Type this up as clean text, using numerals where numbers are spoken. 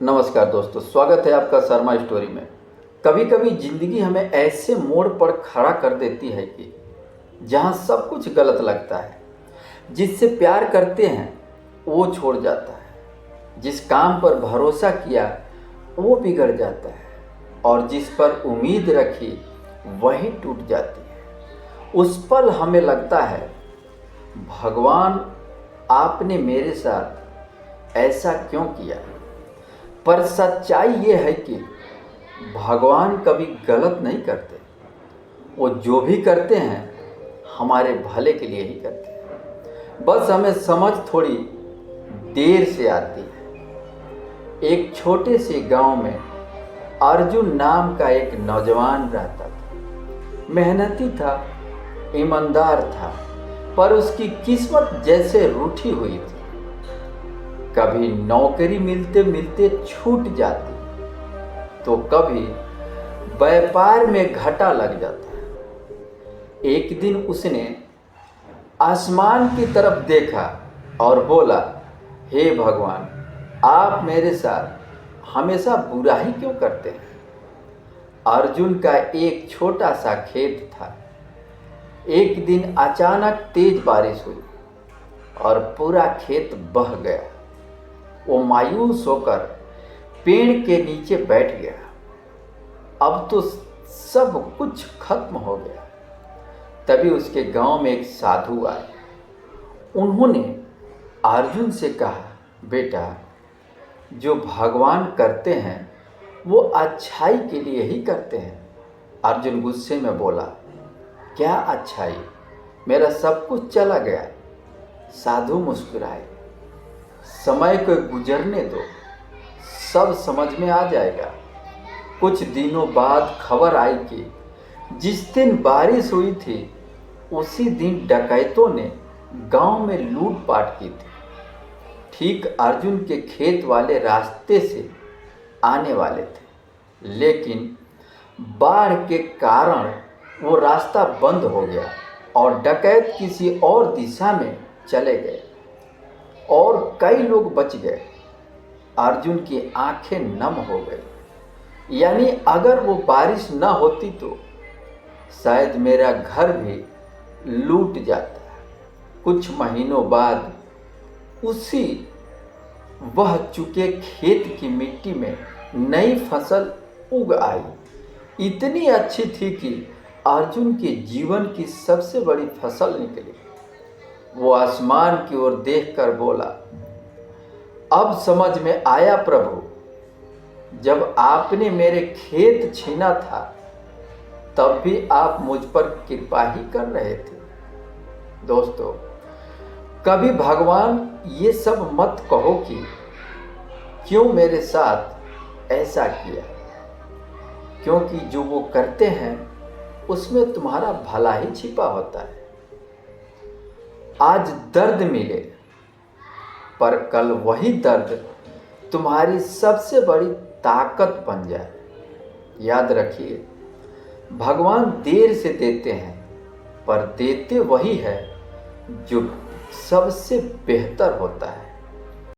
नमस्कार दोस्तों, स्वागत है आपका शर्मा स्टोरी में। कभी कभी ज़िंदगी हमें ऐसे मोड़ पर खड़ा कर देती है कि जहाँ सब कुछ गलत लगता है। जिससे प्यार करते हैं वो छोड़ जाता है, जिस काम पर भरोसा किया वो बिगड़ जाता है, और जिस पर उम्मीद रखी वही टूट जाती है। उस पल हमें लगता है, भगवान आपने मेरे साथ ऐसा क्यों किया। पर सच्चाई ये है कि भगवान कभी गलत नहीं करते। वो जो भी करते हैं हमारे भले के लिए ही करते हैं। बस हमें समझ थोड़ी देर से आती है। एक छोटे से गांव में अर्जुन नाम का एक नौजवान रहता था। मेहनती था, ईमानदार था, पर उसकी किस्मत जैसे रूठी हुई थी। कभी नौकरी मिलते मिलते छूट जाती, तो कभी व्यापार में घाटा लग जाता। एक दिन उसने आसमान की तरफ देखा और बोला, हे भगवान, आप मेरे साथ हमेशा बुरा ही क्यों करते हैं। अर्जुन का एक छोटा सा खेत था। एक दिन अचानक तेज बारिश हुई और पूरा खेत बह गया। वो मायूस होकर पेड़ के नीचे बैठ गया। अब तो सब कुछ खत्म हो गया। तभी उसके गांव में एक साधु आए। उन्होंने अर्जुन से कहा, बेटा, जो भगवान करते हैं वो अच्छाई के लिए ही करते हैं। अर्जुन गुस्से में बोला, क्या अच्छाई, मेरा सब कुछ चला गया। साधु मुस्कुराए, समय को गुजरने दो, सब समझ में आ जाएगा। कुछ दिनों बाद खबर आई कि जिस दिन बारिश हुई थी उसी दिन डकैतों ने गांव में लूटपाट की थी। ठीक अर्जुन के खेत वाले रास्ते से आने वाले थे, लेकिन बाढ़ के कारण वो रास्ता बंद हो गया और डकैत किसी और दिशा में चले गए और कई लोग बच गए। अर्जुन की आंखें नम हो गई। यानी अगर वो बारिश न होती तो शायद मेरा घर भी लूट जाता। कुछ महीनों बाद उसी बह चुके खेत की मिट्टी में नई फसल उग आई। इतनी अच्छी थी कि अर्जुन के जीवन की सबसे बड़ी फसल निकली। वो आसमान की ओर देखकर बोला, अब समझ में आया प्रभु, जब आपने मेरे खेत छीना था तब भी आप मुझ पर कृपा ही कर रहे थे। दोस्तों, कभी भगवान ये सब मत कहो कि क्यों मेरे साथ ऐसा किया, क्योंकि जो वो करते हैं उसमें तुम्हारा भला ही छिपा होता है। आज दर्द मिले, पर कल वही दर्द तुम्हारी सबसे बड़ी ताकत बन जाए। याद रखिए, भगवान देर से देते हैं, पर देते वही है जो सबसे बेहतर होता है।